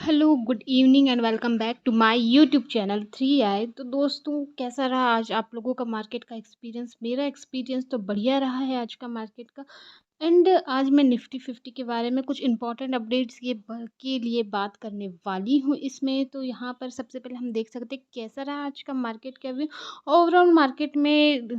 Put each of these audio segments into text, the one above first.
Hello, good evening and welcome back to my YouTube channel 3i। तो दोस्तों, कैसा रहा आज आप लोगों का मार्केट का एक्सपीरियंस? मेरा एक्सपीरियंस तो बढ़िया रहा है आज का मार्केट का। एंड आज मैं निफ्टी 50 के बारे में कुछ इंपॉर्टेंट अपडेट्स के लिए बात करने वाली हूँ इसमें। तो यहाँ पर सबसे पहले हम देख सकते हैं कैसा रहा आज का मार्केट का व्यू। ओवरऑल मार्केट में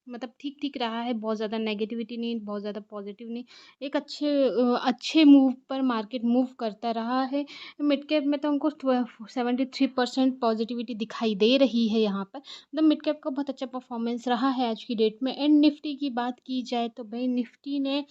मतलब ठीक-ठीक रहा है, बहुत ज़्यादा नेगेटिविटी नहीं, बहुत ज़्यादा पॉजिटिव नहीं। एक अच्छे मूव पर मार्केट मूव करता रहा है। मिड कैप में तो हमको 73% पॉजिटिविटी दिखाई दे रही है यहाँ पर। मतलब मिड कैप का बहुत अच्छा परफॉर्मेंस रहा है आज की डेट में। एंड निफ्टी की बात की जाए तो भाई निफ्टी ने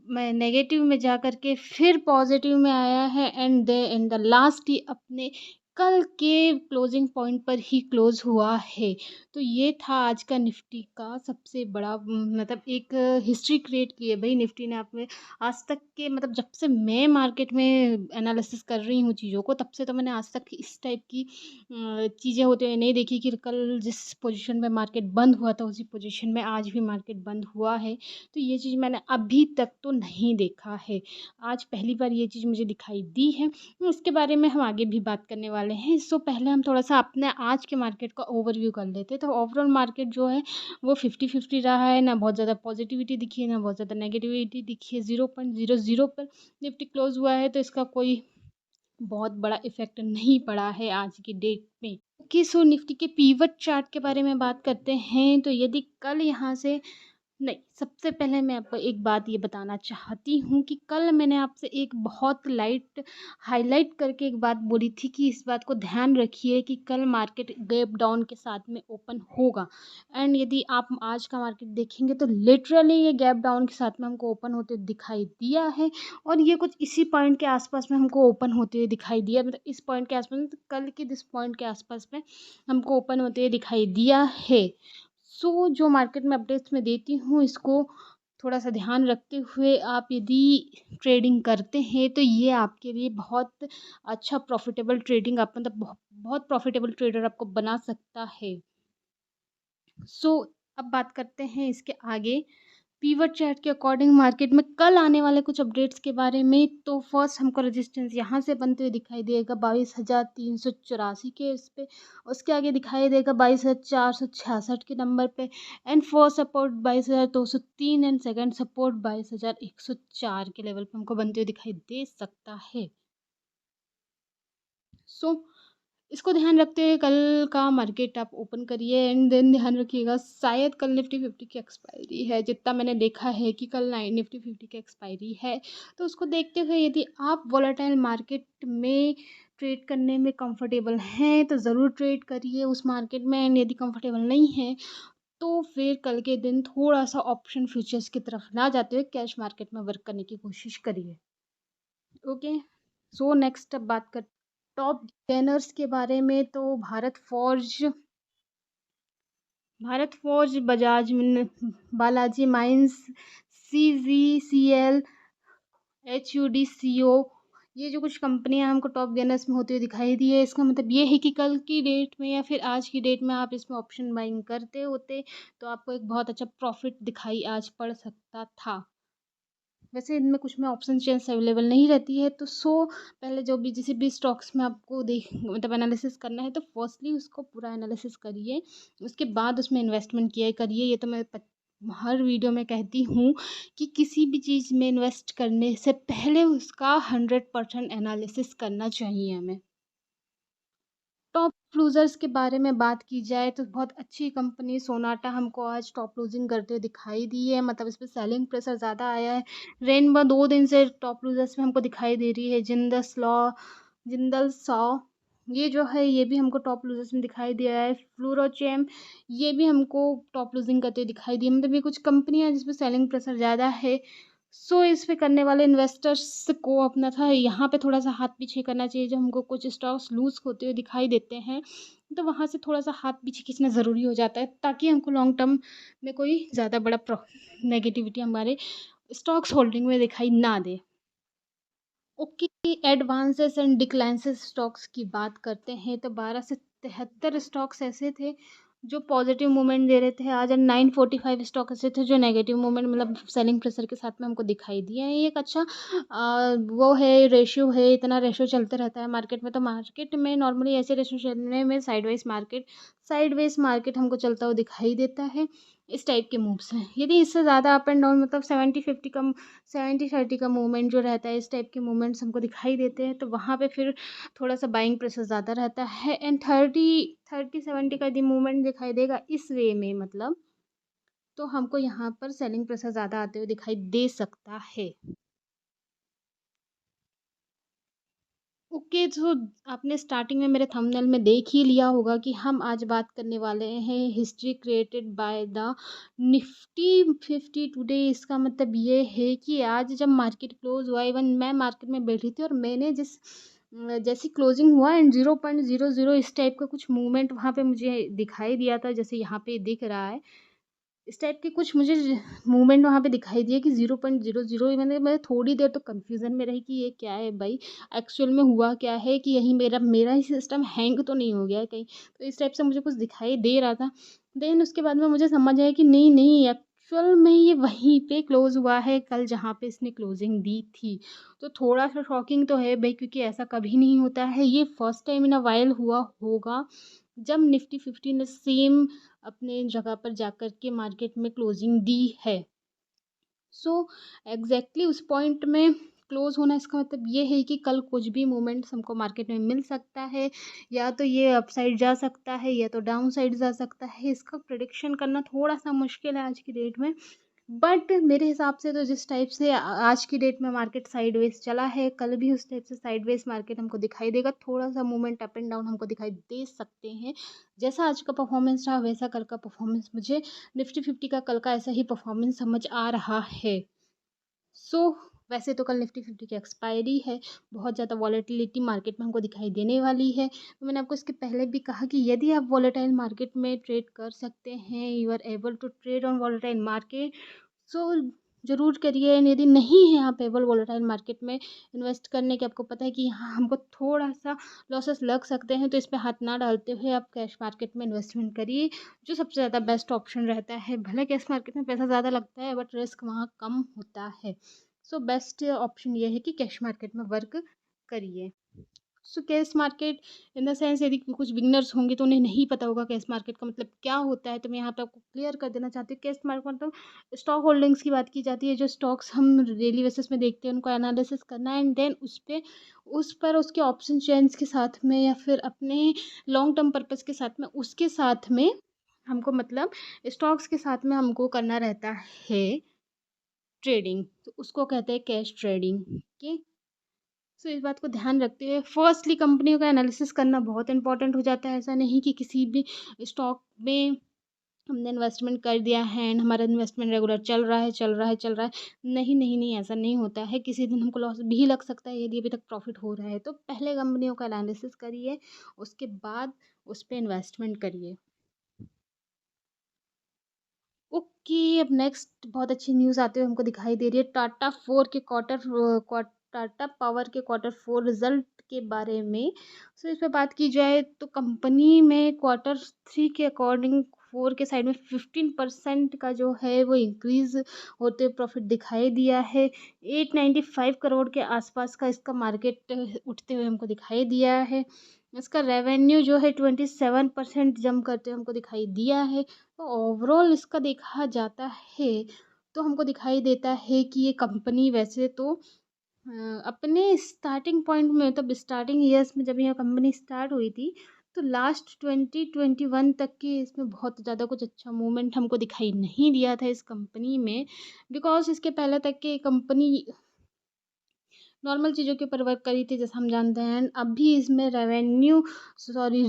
मैं नेगेटिव में जा कर के फिर पॉजिटिव में आया है। And they in the last ही अपने कल के क्लोजिंग पॉइंट पर ही क्लोज हुआ है। तो ये था आज का निफ्टी का सबसे बड़ा मतलब एक हिस्ट्री क्रिएट की है भाई निफ्टी ने अपने आज तक के। मतलब जब से मैं मार्केट में एनालिसिस कर रही हूँ चीज़ों को, तब से तो मैंने आज तक इस टाइप की चीज़ें होते हुए नहीं देखी कि कल जिस पोजीशन में मार्केट बंद हुआ था उसी पोजीशन में आज भी मार्केट बंद हुआ है। तो ये चीज़ मैंने अभी तक तो नहीं देखा है। आज पहली बार ये चीज़ मुझे दिखाई दी है। उसके बारे में हम आगे भी बात करने वाले हैं। इससे पहले हम थोड़ा-सा अपने आज के मार्केट का ओवरव्यू कर लेते हैं। तो ओवरऑल मार्केट जो है वो 50-50 रहा है। ना बहुत ज़्यादा पॉजिटिविटी दिखी है, ना बहुत ज़्यादा नेगेटिविटी दिखी है। 0.00 पर निफ्टी क्लोज़ हुआ है, तो इसका कोई बहुत बड़ा इफ़ेक्ट नहीं पड़ा है आज की डेट में। ओके, सो निफ्टी के पिवट चार्ट के बारे में बात करते हैं। तो यदि कल यहाँ से नहीं, सबसे पहले मैं आपको एक बात ये बताना चाहती हूँ कि कल मैंने आपसे एक बहुत हाइलाइट करके एक बात बोली थी कि इस बात को ध्यान रखिए कि कल मार्केट गैप डाउन के साथ में ओपन होगा। एंड यदि आप आज का मार्केट देखेंगे तो लिटरली ये गैप डाउन के साथ में हमको ओपन होते दिखाई दिया है। और ये कुछ इसी पॉइंट के आसपास में हमको ओपन होते हुए दिखाई दिया, मतलब इस पॉइंट के आसपास में, तो कल के दिस पॉइंट के आसपास में हमको ओपन होते हुए दिखाई दिया है। सो जो मार्केट में अपडेट्स मैं देती हूँ इसको थोड़ा-सा ध्यान रखते हुए आप यदि ट्रेडिंग करते हैं तो ये आपके लिए बहुत अच्छा प्रॉफ़िटेबल ट्रेडिंग आप मतलब बहुत प्रॉफ़िटेबल ट्रेडर आपको बना सकता है। सो अब बात करते हैं इसके आगे पीवट चार्ट के अकॉर्डिंग मार्केट में कल आने वाले कुछ अपडेट्स के बारे में। तो फर्स्ट हमको रेजिस्टेंस यहाँ से बनते हुए दिखाई देगा 22,384 के इस पे। उसके आगे दिखाई देगा 22,466 के नंबर पे। And first support 22,203 and second support 22,104 के लेवल पे हमको बनते हुए दिखाई दे सकता है। सो इसको ध्यान रखते हुए कल का मार्केट आप ओपन करिए। एंड देन ध्यान रखिएगा शायद कल निफ्टी 50 की एक्सपायरी है, जितना मैंने देखा है कि कल निफ्टी 50 की एक्सपायरी है। तो उसको देखते हुए यदि आप वॉलेटाइल मार्केट में ट्रेड करने में कंफर्टेबल हैं तो ज़रूर ट्रेड करिए उस मार्केट में। एंड यदि कंफर्टेबल नहीं है तो फिर कल के दिन थोड़ा सा ऑप्शन फ्यूचर्स की तरफ ना जाते हुए कैश मार्केट में वर्क करने की कोशिश करिए। ओके, सो नेक्स्ट अब बात कर टॉप गेनर्स के बारे में। तो Bharat forge, Bajaj Balaji mines, CGCL, HUDCO, ये जो कुछ कंपनियां हमको टॉप गेनर्स में होती हुई दिखाई दी है, इसका मतलब ये है कि कल की डेट में या फिर आज की डेट में आप इसमें ऑप्शन बाइंग करते होते तो आपको एक बहुत अच्छा प्रॉफिट दिखाई आज पड़ सकता था। वैसे इनमें कुछ में ऑप्शन चेंज अवेलेबल नहीं रहती है। तो पहले जो भी जिस भी स्टॉक्स में आपको देख मतलब एनालिसिस करना है तो फर्स्टली उसको पूरा एनालिसिस करिए, उसके बाद उसमें इन्वेस्टमेंट किया करिए। ये तो मैं हर वीडियो में कहती हूँ कि किसी भी चीज़ में इन्वेस्ट करने से पहले उसका 100% एनालिसिस करना चाहिए हमें। टॉप लूज़र्स के बारे में बात की जाए तो बहुत अच्छी कंपनी सोनाटा हमको आज टॉप लूज़िंग करते हुए दिखाई दी है, मतलब इस पे सेलिंग प्रेशर ज़्यादा आया है। रेनबो 2 दिन से टॉप लूज़र्स में हमको दिखाई दे रही है। जिंदल सॉ ये जो है ये भी हमको टॉप लूज़र्स में दिखाई दिया है। फ्लोरोचेम ये भी हमको टॉप लूज़िंग करते हुए दिखाई दी है। मतलब ये कुछ कंपनियाँ हैं जिसपे सेलिंग प्रेशर ज़्यादा है। सो इस पे करने वाले इन्वेस्टर्स को अपना था यहाँ पे थोड़ा-सा हाथ पीछे करना चाहिए। जब हमको कुछ स्टॉक्स लूज़ होते हुए दिखाई देते हैं, तो वहाँ से थोड़ा-सा हाथ पीछे खींचना ज़रूरी हो जाता है, ताकि हमको लॉन्ग टर्म में कोई ज़्यादा बड़ा नेगेटिविटी हमारे स्टॉक्स होल्डिंग में दिखाई ना दे। ओके, एडवांसेस एंड डिक्लाइंसेस स्टॉक्स की बात करते हैं तो 12 से 73 स्टॉक्स ऐसे थे जो पॉजिटिव मूवमेंट दे रहे थे, आज 945 स्टॉक ऐसे थे जो नेगेटिव मूवमेंट मतलब सेलिंग प्रेशर के साथ में हमको दिखाई दिए हैं। ये एक अच्छा वो है, रेशियो है, इतना रेशियो चलते रहता है मार्केट में। तो मार्केट में नॉर्मली ऐसे रेशियो चलने में साइडवेज मार्केट हमको चलता हुआ दिखाई देता है इस टाइप के मूव्स हैं। यदि इससे ज़्यादा अप एंड डाउन मतलब 70-50 का 70-30 का मूवमेंट जो रहता है, इस टाइप के मूवमेंट्स हमको दिखाई देते हैं, तो वहाँ पे फिर थोड़ा-सा बाइंग प्रेशर ज़्यादा रहता है। एंड 30-70 का यदि मूवमेंट दिखाई देगा इस वे में मतलब, तो हमको यहाँ पर सेलिंग प्रेशर ज़्यादा आते हुए दिखाई दे सकता है। ओके, तो आपने स्टार्टिंग में मेरे थंबनेल में देख ही लिया होगा कि हम आज बात करने वाले हैं history created by the Nifty 50 today. इसका मतलब ये है कि आज जब मार्केट क्लोज हुआ, इवन मैं मार्केट में बैठी थी और मैंने जैसी क्लोजिंग हुआ एंड 0.00 इस टाइप का कुछ मूवमेंट वहाँ पे मुझे दिखाई दिया था, जैसे यहाँ पे दिख रहा है। इस टाइप के कुछ मुझे मूवमेंट वहाँ पे दिखाई दिए कि 0.00। मैं थोड़ी देर तो कन्फ्यूज़न में रही कि ये क्या है भाई, एक्चुअल में हुआ क्या है, कि यही मेरा मेरा ही सिस्टम हैंग तो नहीं हो गया है कहीं। तो इस टाइप से मुझे कुछ दिखाई दे रहा था। देन उसके बाद में मुझे समझ आया कि नहीं नहीं, एक्चुअल में ये वहीं पे क्लोज हुआ है कल जहाँ पे इसने क्लोजिंग दी थी। तो थोड़ा सा शॉकिंग तो है भाई, क्योंकि ऐसा कभी नहीं होता है, ये first time in a while हुआ होगा जब निफ्टी 50 ने सेम अपने जगह पर जाकर के मार्केट में क्लोजिंग दी है। सो एग्जैक्टली उस पॉइंट में क्लोज होना, इसका मतलब ये है कि कल कुछ भी मोमेंट्स हमको मार्केट में मिल सकता है। या तो ये अपसाइड जा सकता है या तो डाउन साइड जा सकता है। इसका प्रिडिक्शन करना थोड़ा सा मुश्किल है आज की डेट में। बट मेरे हिसाब से तो जिस टाइप से आज की डेट में मार्केट साइडवेज चला है, कल भी उस टाइप से साइडवेज मार्केट हमको दिखाई देगा। थोड़ा सा मूवमेंट अप एंड डाउन हमको दिखाई दे सकते हैं। जैसा आज का परफॉर्मेंस रहा वैसा कल का परफॉर्मेंस, मुझे निफ्टी 50 का कल का ऐसा ही परफॉर्मेंस समझ आ रहा है। सो वैसे तो कल निफ्टी 50 की एक्सपायरी है, बहुत ज़्यादा वॉलेटिलिटी मार्केट में हमको दिखाई देने वाली है। तो मैंने आपको इसके पहले भी कहा कि यदि आप वॉलेटाइल मार्केट में ट्रेड कर सकते हैं, you are able to trade on volatile market, so ज़रूर करिए। एंड यदि नहीं है आप एबल वॉलेटाइल मार्केट में इन्वेस्ट करने के, आपको पता है कि यहाँ हमको थोड़ा सा लॉसेस लग सकते हैं, तो इस पे हाथ ना डालते हुए आप कैश मार्केट में इन्वेस्टमेंट करिए, जो सबसे ज़्यादा बेस्ट ऑप्शन रहता है। भले कैश मार्केट में पैसा ज़्यादा लगता है बट रिस्क वहाँ कम होता है। सो बेस्ट ऑप्शन ये है कि कैश मार्केट में वर्क करिए। So cash market in the sense, यदि कुछ बिगनर्स होंगे तो उन्हें नहीं पता होगा कैश मार्केट का मतलब क्या होता है, तो मैं यहाँ पे आपको क्लियर कर देना चाहती हूँ। कैश मार्केट मतलब स्टॉक होल्डिंग्स की बात की जाती है। जो स्टॉक्स हम डेली बेसिस में देखते हैं उनको एनालिसिस करना, एंड देन उस पर उसके ऑप्शन चेंज के साथ में या फिर अपने लॉन्ग टर्म पर्पज़ के साथ में, उसके साथ में हमको मतलब स्टॉक्स के साथ में हमको करना रहता है ट्रेडिंग, तो उसको कहते हैं कैश ट्रेडिंग। ओके, सो इस बात को ध्यान रखते हुए फर्स्टली कंपनियों का एनालिसिस करना बहुत इंपॉर्टेंट हो जाता है। ऐसा नहीं कि किसी भी स्टॉक में हमने इन्वेस्टमेंट कर दिया है एंड हमारा इन्वेस्टमेंट रेगुलर चल रहा है चल रहा है चल रहा है। नहीं नहीं नहीं, ऐसा नहीं होता है। किसी दिन हमको लॉस भी लग सकता है यदि अभी तक प्रॉफिट हो रहा है। तो पहले कंपनियों का एनालिसिस करिए, उसके बाद उस पर इन्वेस्टमेंट करिए। ओके, अब नेक्स्ट बहुत अच्छी न्यूज़ आते हुए हमको दिखाई दे रही है टाटा पावर के क्वार्टर 4 रिजल्ट के बारे में। सो इस पे बात की जाए तो कंपनी में क्वार्टर 3 के अकॉर्डिंग 4 के साइड में 15% का जो है वो इंक्रीज होते हुए प्रॉफिट दिखाई दिया है। 895 करोड़ के आसपास का इसका मार्केट उठते हुए हमको दिखाई दिया है। इसका रेवेन्यू जो है 27% जंप करते हुए हमको दिखाई दिया है। तो ओवरऑल इसका देखा जाता है तो हमको दिखाई देता है कि ये कंपनी वैसे तो अपने स्टार्टिंग पॉइंट में, तब स्टार्टिंग ईयर्स में जब यह कंपनी स्टार्ट हुई थी, तो लास्ट 2021 तक के इसमें बहुत ज़्यादा कुछ अच्छा मूवमेंट हमको दिखाई नहीं दिया था इस कंपनी में। बिकॉज इसके पहले तक के कंपनी नॉर्मल चीज़ों के ऊपर वर्क करी थी जैसा हम जानते हैं। एंड अभी इसमें रेवेन्यू सॉरी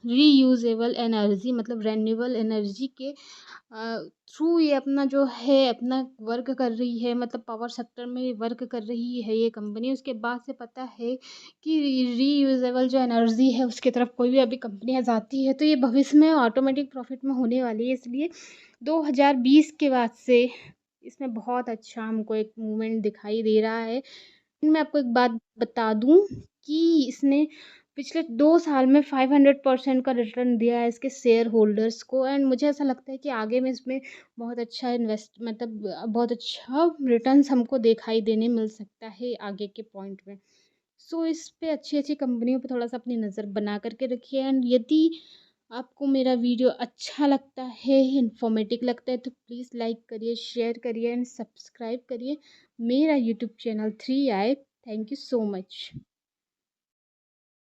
रीयूजेबल एनर्जी मतलब रेन्यूएबल एनर्जी के थ्रू ये अपना जो है अपना वर्क कर रही है, मतलब पावर सेक्टर में वर्क कर रही है ये कंपनी। उसके बाद से पता है कि रीयूजेबल जो एनर्जी है उसकी तरफ कोई भी अभी कंपनियाँ जाती है तो ये भविष्य में ऑटोमेटिक प्रॉफिट में होने वाली है। इसलिए 2020 के बाद से इसमें बहुत अच्छा हमको एक मूवमेंट दिखाई दे रहा है। मैं आपको एक बात बता दूं कि इसने पिछले 2 साल में 500% का रिटर्न दिया है इसके शेयर होल्डर्स को। एंड मुझे ऐसा लगता है कि आगे में इसमें बहुत अच्छा बहुत अच्छा रिटर्न्स हमको दिखाई देने मिल सकता है आगे के पॉइंट में। सो इस पे अच्छी-अच्छी कंपनियों पे थोड़ा-सा अपनी नज़र बना कर के रखिए। एंड यदि आपको मेरा वीडियो अच्छा लगता है, इन्फॉर्मेटिव लगता है, तो प्लीज़ लाइक करिए, शेयर करिए एंड सब्सक्राइब करिए मेरा YouTube channel 3i। Thank you so much.